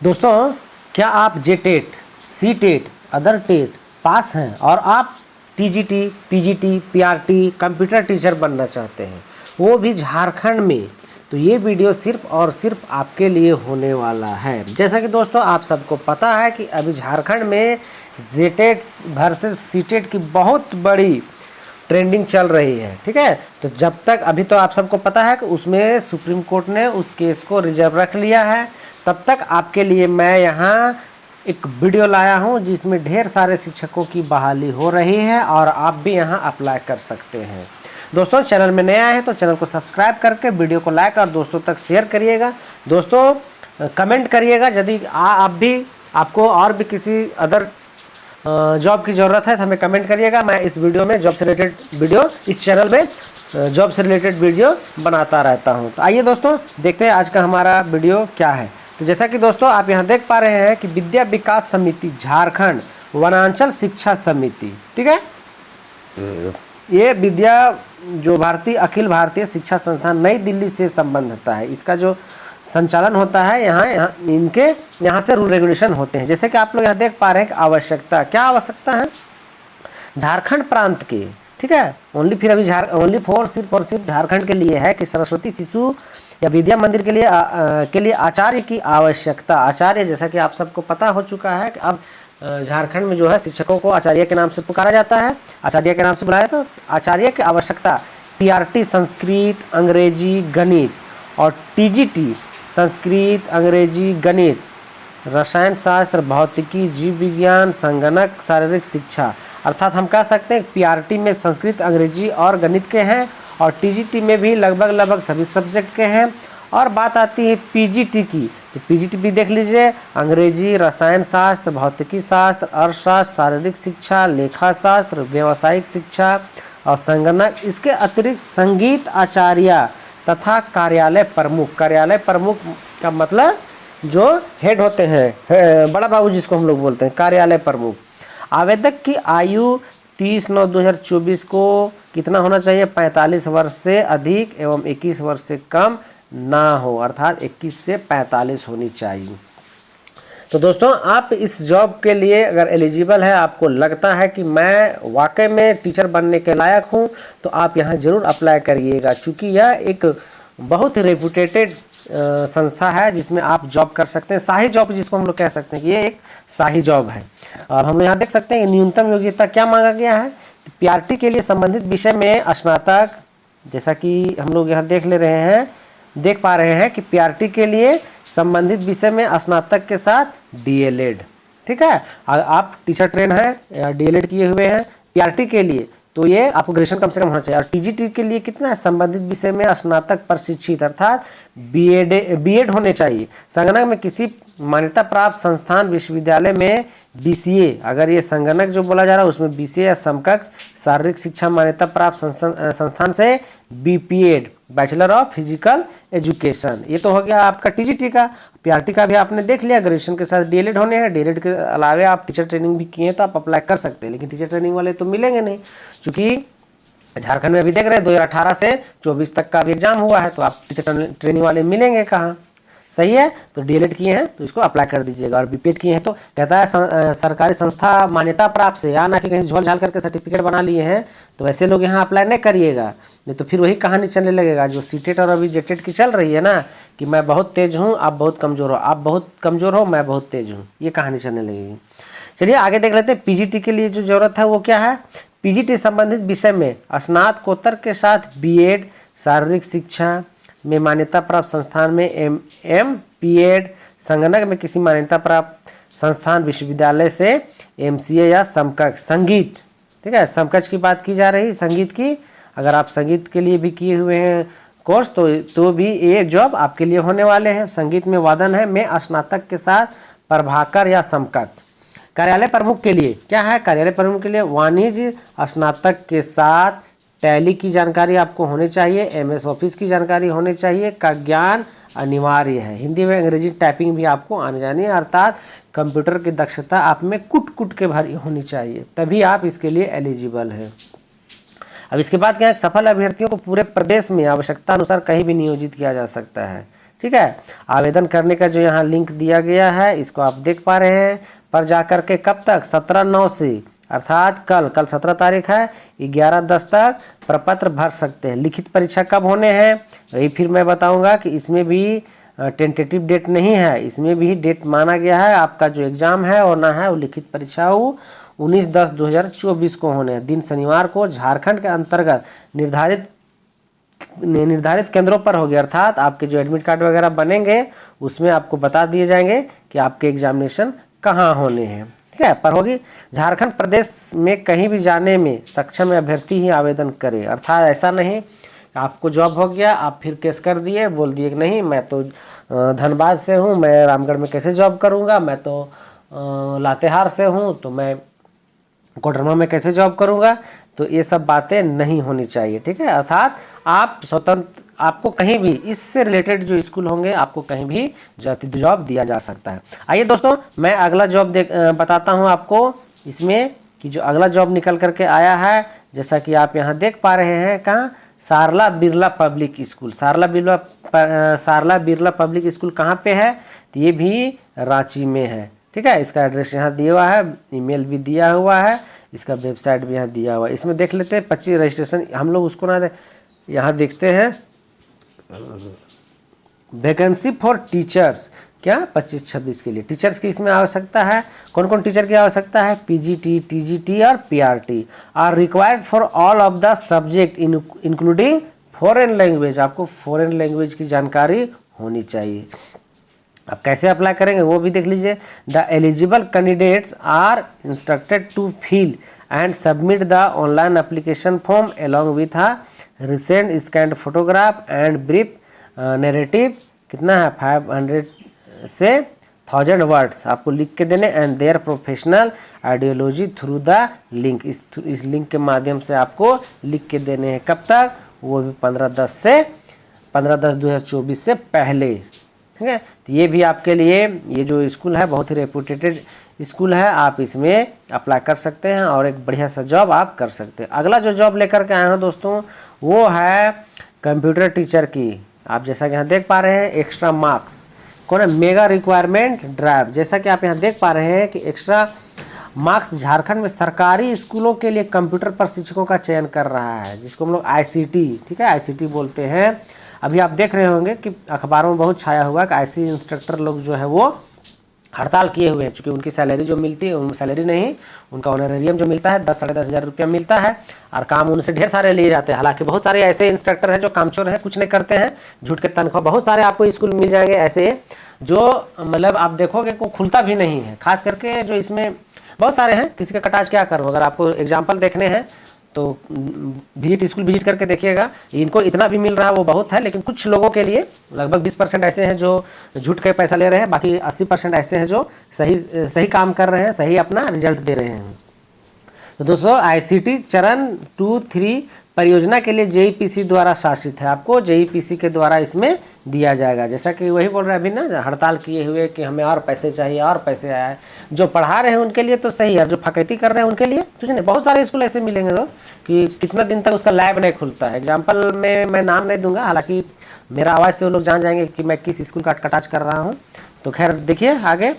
दोस्तों, क्या आप JTET, C TET, other TET pass हैं और आप TGT, PGT, PRT computer teacher बनना चाहते हैं, वो भी झारखंड में, तो ये वीडियो सिर्फ और सिर्फ आपके लिए होने वाला है। जैसा कि दोस्तों आप सबको पता है कि अभी झारखंड में जेटेट वर्सेस सीटेट की बहुत बड़ी ट्रेंडिंग चल रही है। ठीक है, तो जब तक अभी तो आप सबको पता है कि उसमें सुप्रीम कोर्ट ने उस केस को रिजर्व रख लिया है, तब तक आपके लिए मैं यहाँ एक वीडियो लाया हूँ जिसमें ढेर सारे शिक्षकों की बहाली हो रही है और आप भी यहाँ अप्लाई कर सकते हैं। दोस्तों, चैनल में नया है तो चैनल को सब्सक्राइब करके वीडियो को लाइक और दोस्तों तक शेयर करिएगा। दोस्तों, कमेंट करिएगा यदि आप भी आपको और भी किसी अदर जॉब की ज़रूरत है तो हमें कमेंट करिएगा। मैं इस वीडियो में जॉब से रिलेटेड वीडियो, इस चैनल में जॉब से रिलेटेड वीडियो बनाता रहता हूं। तो आइए दोस्तों देखते हैं आज का हमारा वीडियो क्या है। तो जैसा कि दोस्तों आप यहां देख पा रहे हैं कि विद्या विकास समिति झारखंड वनांचल शिक्षा समिति, ठीक है, ये विद्या जो अखिल भारतीय शिक्षा संस्थान नई दिल्ली से संबंध होता है, इसका जो संचालन होता है इनके यहाँ से रूल रेगुलेशन होते हैं। जैसे कि आप लोग यहाँ देख पा रहे हैं कि आवश्यकता, क्या आवश्यकता है झारखंड प्रांत के, ठीक है, ओनली सिर्फ और सिर्फ झारखंड के लिए है कि सरस्वती शिशु या विद्या मंदिर के लिए आचार्य की आवश्यकता। आचार्य, जैसा कि आप सबको पता हो चुका है कि अब झारखंड में जो है शिक्षकों को आचार्य के नाम से पुकारा जाता है, आचार्य के नाम से बुलाया। तो आचार्य की आवश्यकता पीआरटी संस्कृत, अंग्रेजी, गणित और टीजीटी संस्कृत, अंग्रेजी, गणित, रसायन शास्त्र, भौतिकी, जीव विज्ञान, संगणक, शारीरिक शिक्षा। अर्थात हम कह सकते हैं पीआरटी में संस्कृत, अंग्रेजी और गणित के हैं और टीजीटी में भी लगभग सभी सब्जेक्ट के हैं। और बात आती है पीजीटी की, तो पीजीटी भी देख लीजिए, अंग्रेजी, रसायन शास्त्र, भौतिकी शास्त्र, अर्थशास्त्र, शारीरिक शिक्षा, लेखा शास्त्र, व्यावसायिक शिक्षा और संगणक। इसके अतिरिक्त संगीत आचार्य तथा कार्यालय प्रमुख का मतलब जो हेड होते हैं, बड़ा बाबू जिसको हम लोग बोलते हैं, कार्यालय प्रमुख। आवेदक की आयु 30/9/2024 को कितना होना चाहिए? 45 वर्ष से अधिक एवं 21 वर्ष से कम ना हो, अर्थात 21 से 45 होनी चाहिए। तो दोस्तों, आप इस जॉब के लिए अगर एलिजिबल है, आपको लगता है कि मैं वाकई में टीचर बनने के लायक हूं, तो आप यहां जरूर अप्लाई करिएगा, क्योंकि यह एक बहुत रेपुटेटेड संस्था है जिसमें आप जॉब कर सकते हैं। शाही जॉब जिसको हम लोग कह सकते हैं, ये एक शाही जॉब है। और हम यहाँ देख सकते हैं न्यूनतम योग्यता क्या मांगा गया है। पीआरटी के लिए संबंधित विषय में स्नातक, जैसा कि हम लोग यहाँ देख पा रहे हैं कि पीआरटी के लिए संबंधित विषय में स्नातक के साथ डीएलएड, ठीक है, आप टीचर ट्रेन हैं या डीएलएड किए हुए हैं पीआरटी के लिए, तो ये आपको ग्रेजुएशन कम से कम होना चाहिए। और टीजीटी के लिए कितना है? संबंधित विषय में स्नातक प्रशिक्षित अर्थात बीएड होने चाहिए। संगणक में किसी मान्यता प्राप्त संस्थान विश्वविद्यालय में बीसीए, अगर ये संगणक जो बोला जा रहा है उसमें बीसीए या समकक्ष शारीरिक शिक्षा मान्यता प्राप्त संस्थान से BPEd, bachelor of physical education. ये तो हो गया आपका टीजीटी का। पीआरटी का भी आपने देख लिया, ग्रेजुएशन के साथ डीएलएड होने हैं। डीएलएड के अलावा आप टीचर ट्रेनिंग भी किए तो आप अप्लाई कर सकते हैं, लेकिन टीचर ट्रेनिंग वाले तो मिलेंगे नहीं, क्योंकि झारखंड में अभी देख रहे हैं 2018 से 24 तक का भी एग्जाम हुआ है, तो आप टीचर ट्रेनिंग वाले मिलेंगे कहाँ? सही है, तो डीएलएड किए हैं तो इसको अप्लाई कर दीजिएगा। और बीपीएड किए हैं तो कहता है सरकारी संस्था मान्यता प्राप्त से, या ना कि कहीं झोल झाल करके सर्टिफिकेट बना लिए हैं, तो ऐसे लोग यहाँ अप्लाई नहीं करिएगा, नहीं तो फिर वही कहानी चलने लगेगा जो सीटेट और अभी जेटेट की चल रही है ना, कि मैं बहुत तेज हूँ, आप बहुत कमज़ोर हो, आप बहुत कमज़ोर हो, मैं बहुत तेज हूँ, ये कहानी चलने लगेगी। चलिए आगे देख लेते हैं। पीजीटी के लिए जो जरूरत है वो क्या है? पीजीटी संबंधित विषय में स्नातकोत्तर के साथ बीएड, शारीरिक शिक्षा में मान्यता प्राप्त संस्थान में एमपीएड, संगणक में किसी मान्यता प्राप्त संस्थान विश्वविद्यालय से एमसीए या समकक्ष। संगीत, ठीक है, समकक्ष की बात की जा रही संगीत की, अगर आप संगीत के लिए भी किए हुए हैं कोर्स तो भी ये जॉब आपके लिए होने वाले हैं। संगीत में वादन है में स्नातक के साथ प्रभाकर या समकक्ष। कार्यालय प्रमुख के लिए क्या है? कार्यालय प्रमुख के लिए वाणिज्य स्नातक के साथ टैली की जानकारी आपको होनी चाहिए, एमएस ऑफिस की जानकारी होनी चाहिए, का ज्ञान अनिवार्य है। हिंदी में अंग्रेजी टाइपिंग भी आपको आने जानी है, अर्थात कंप्यूटर की दक्षता आप में कुट के भरी होनी चाहिए, तभी आप इसके लिए एलिजिबल हैं। अब इसके बाद क्या है? सफल अभ्यर्थियों को पूरे प्रदेश में आवश्यकता अनुसार कहीं भी नियोजित किया जा सकता है, ठीक है। आवेदन करने का जो यहाँ लिंक दिया गया है इसको आप देख पा रहे हैं, पर जाकर के कब तक 17/9 से, अर्थात कल 17 तारीख है, 11/10 तक प्रपत्र भर सकते हैं। लिखित परीक्षा कब होने हैं वही फिर मैं बताऊंगा कि इसमें भी टेंटेटिव डेट नहीं है, इसमें भी डेट माना गया है। आपका जो एग्ज़ाम है और ना है वो लिखित परीक्षा हो 19/10/2024 को होने हैं। दिन शनिवार को झारखंड के अंतर्गत निर्धारित केंद्रों पर होगी, अर्थात आपके जो एडमिट कार्ड वगैरह बनेंगे उसमें आपको बता दिए जाएंगे कि आपके एग्जामिनेशन कहाँ होने हैं, ठीक है। पर होगी झारखंड प्रदेश में कहीं भी जाने में सक्षम अभ्यर्थी ही आवेदन करे, अर्थात ऐसा नहीं आपको जॉब हो गया आप फिर केस कर दिए, बोल दिए कि नहीं मैं तो धनबाद से हूँ, मैं रामगढ़ में कैसे जॉब करूँगा, मैं तो लातेहार से हूँ तो मैं कोडरमा में कैसे जॉब करूँगा। तो ये सब बातें नहीं होनी चाहिए, ठीक है। अर्थात आप स्वतंत्र, आपको कहीं भी इससे रिलेटेड जो स्कूल होंगे आपको कहीं भी जॉब दिया जा सकता है। आइए दोस्तों मैं अगला जॉब बताता हूँ आपको इसमें कि जो अगला जॉब निकल करके आया है, जैसा कि आप यहाँ देख पा रहे हैं, कहाँ, Sarla Birla public school. Sarla Birla public school कहाँ पे है, तो ये भी रांची में है, ठीक है। इसका एड्रेस यहाँ दिया हुआ है, ईमेल भी दिया हुआ है, इसका वेबसाइट भी यहाँ दिया हुआ है। इसमें देख लेते हैं 25 रजिस्ट्रेशन, हम लोग उसको ना यहाँ देखते हैं वैकेंसी फॉर टीचर्स, क्या 25-26 के लिए टीचर्स की इसमें आवश्यकता है। कौन कौन टीचर की आवश्यकता है, पीजीटी, टीजीटी और PRT are required for all of the subject including foreign language. आपको फॉरेन लैंग्वेज की जानकारी होनी चाहिए। अब कैसे अप्लाई करेंगे वो भी देख लीजिए। The eligible candidates are instructed to fill and submit the online application form along with a recent scanned photograph and brief narrative, कितना है 500 से 1000 वर्ड्स आपको लिख के देने, and their professional ideology through the link, इस लिंक के माध्यम से आपको लिख के देने हैं। कब तक, वो भी 15/10/2024 से पहले, ठीक है। तो ये भी आपके लिए, ये जो स्कूल है बहुत ही रेपुटेटेड स्कूल है, आप इसमें अप्लाई कर सकते हैं और एक बढ़िया सा जॉब आप कर सकते हैं। अगला जो जॉब लेकर के आए हैं दोस्तों वो है कंप्यूटर टीचर की। आप जैसा कि यहाँ देख पा रहे हैं एक्स्ट्रा मार्क्स, कौन है, मेगा रिक्वायरमेंट ड्राइव। जैसा कि आप यहाँ देख पा रहे हैं कि एक्स्ट्रा मार्क्स झारखंड में सरकारी स्कूलों के लिए कंप्यूटर प्रशिक्षकों का चयन कर रहा है, जिसको हम लोग आईसीटी, ठीक है, आईसीटी बोलते हैं। अभी आप देख रहे होंगे कि अखबारों में बहुत छाया हुआ कि आईसी इंस्ट्रक्टर लोग जो है वो हड़ताल किए हुए हैं, क्योंकि उनकी सैलरी जो मिलती है, उन सैलरी नहीं, उनका ऑनरेरियम जो मिलता है 10-10.5 हज़ार रुपया मिलता है, और काम उनसे ढेर सारे लिए जाते हैं। हालांकि बहुत सारे ऐसे इंस्ट्रक्टर हैं जो कामचोर हैं, कुछ नहीं करते हैं, झूठ के तनख्वाह, बहुत सारे आपको स्कूल मिल जाएंगे ऐसे जो मतलब आप देखोगे को खुलता भी नहीं है। खास करके जो इसमें बहुत सारे हैं, किसी का कटाज क्या करूँ, अगर आपको एग्जाम्पल देखने हैं तो स्कूल विजिट करके देखिएगा। इनको इतना भी मिल रहा है वो बहुत है, लेकिन कुछ लोगों के लिए लगभग 20% ऐसे हैं जो झूठ के पैसा ले रहे हैं, बाकी 80% ऐसे हैं जो सही काम कर रहे हैं, सही अपना रिजल्ट दे रहे हैं। तो दोस्तों आईसीटी चरण 2-3 परियोजना के लिए जेईपीसी द्वारा शासित है, आपको जेईपीसी के द्वारा इसमें दिया जाएगा। जैसा कि वही बोल रहे हैं अभी ना, हड़ताल किए हुए कि हमें और पैसे चाहिए, और पैसे आया है। जो पढ़ा रहे हैं उनके लिए तो सही है, जो फकैती कर रहे हैं उनके लिए कुछ नहीं। बहुत सारे स्कूल ऐसे मिलेंगे तो कि कितना दिन तक उसका लैब नहीं खुलता है। एग्जाम्पल में मैं नाम नहीं दूंगा, हालांकि मेरा आवाज़ से वो लोग जान जाएंगे कि मैं किस स्कूल का कटाच कर रहा हूँ। तो खैर देखिए आगे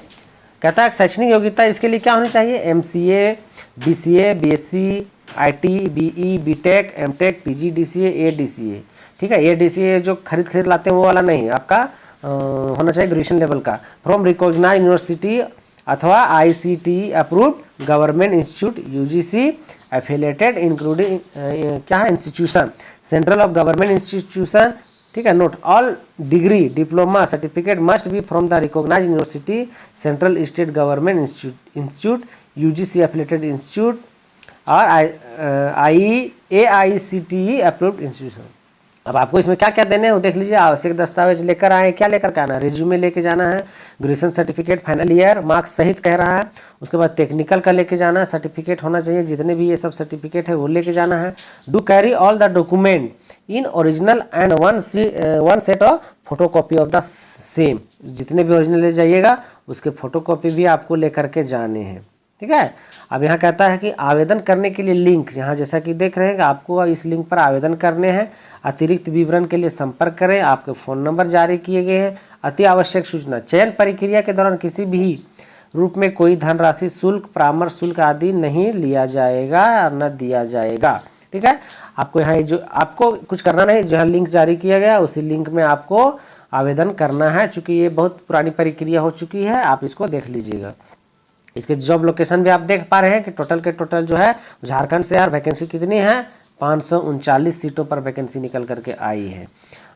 कहता है शैक्षणिक योग्यता इसके लिए क्या होनी चाहिए, MCA, BCA, BSc, IT, BE, BTech, MTech, PGDCA, ADCA, ठीक है। एडीसीए जो खरीद लाते हैं वो वाला नहीं, आपका होना चाहिए ग्रेजुएशन लेवल का, फ्रॉम रिकॉग्नाइज्ड यूनिवर्सिटी अथवा ICT approved government institute, UGC affiliated including क्या है institution, central of government institution, ठीक है। Note all degree diploma certificate must be from the recognised university, central state government institute, UGC affiliated institute और AICTE approved institution. अब आपको इसमें क्या क्या देने हैं वो देख लीजिए। आवश्यक दस्तावेज लेकर आए, क्या लेकर के आना है, रिज्यूमे लेके जाना है, graduation certificate final year marks सहित कह रहा है। उसके बाद टेक्निकल का लेके जाना है, सर्टिफिकेट होना चाहिए, जितने भी ये सब सर्टिफिकेट है वो लेके जाना है। Do carry all the document in original and one set of photo copy of the same, जितने भी ओरिजिनल ले जाइएगा उसके फोटो कॉपी भी आपको लेकर के जाने हैं, ठीक है। अब यहाँ कहता है कि आवेदन करने के लिए लिंक, यहाँ जैसा कि देख रहे हैं कि आपको इस लिंक पर आवेदन करने हैं। अतिरिक्त विवरण के लिए संपर्क करें, आपके फ़ोन नंबर जारी किए गए हैं। अति आवश्यक सूचना, चयन प्रक्रिया के दौरान किसी भी रूप में कोई धनराशि, शुल्क, परामर्श शुल्क आदि नहीं लिया जाएगा और न दिया जाएगा, ठीक है। आपको यहाँ जो आपको कुछ करना नहीं, जो लिंक जारी किया गया उसी लिंक में आपको आवेदन करना है। चूँकि ये बहुत पुरानी प्रक्रिया हो चुकी है, आप इसको देख लीजिएगा। इसके जॉब लोकेशन भी आप देख पा रहे हैं कि टोटल के टोटल जो है झारखंड से यार वैकेंसी कितनी है, 539 सीटों पर वैकेंसी निकल करके आई है।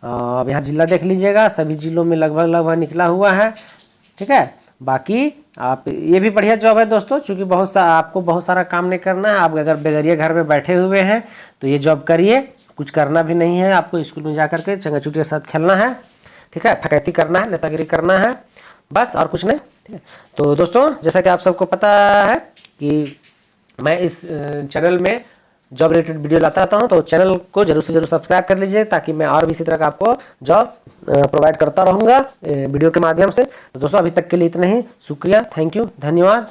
अब यहाँ जिला देख लीजिएगा, सभी जिलों में लगभग निकला हुआ है, ठीक है। बाकी आप ये भी बढ़िया जॉब है दोस्तों, चूँकि आपको बहुत सारा काम नहीं करना है। आप अगर बेगरिया घर में बैठे हुए हैं तो ये जॉब करिए, कुछ करना भी नहीं है। आपको स्कूल में जा करके चंगाचूटी के साथ खेलना है, ठीक है, फकैती करना है, नेतागिरी करना है, बस और कुछ नहीं, ठीक है। तो दोस्तों जैसा कि आप सबको पता है कि मैं इस चैनल में जॉब रिलेटेड वीडियो लाता रहता हूं, तो चैनल को जरूर से जरूर सब्सक्राइब कर लीजिए, ताकि मैं और भी इसी तरह का आपको जॉब प्रोवाइड करता रहूँगा वीडियो के माध्यम से। तो दोस्तों अभी तक के लिए इतना ही, शुक्रिया, थैंक यू, धन्यवाद।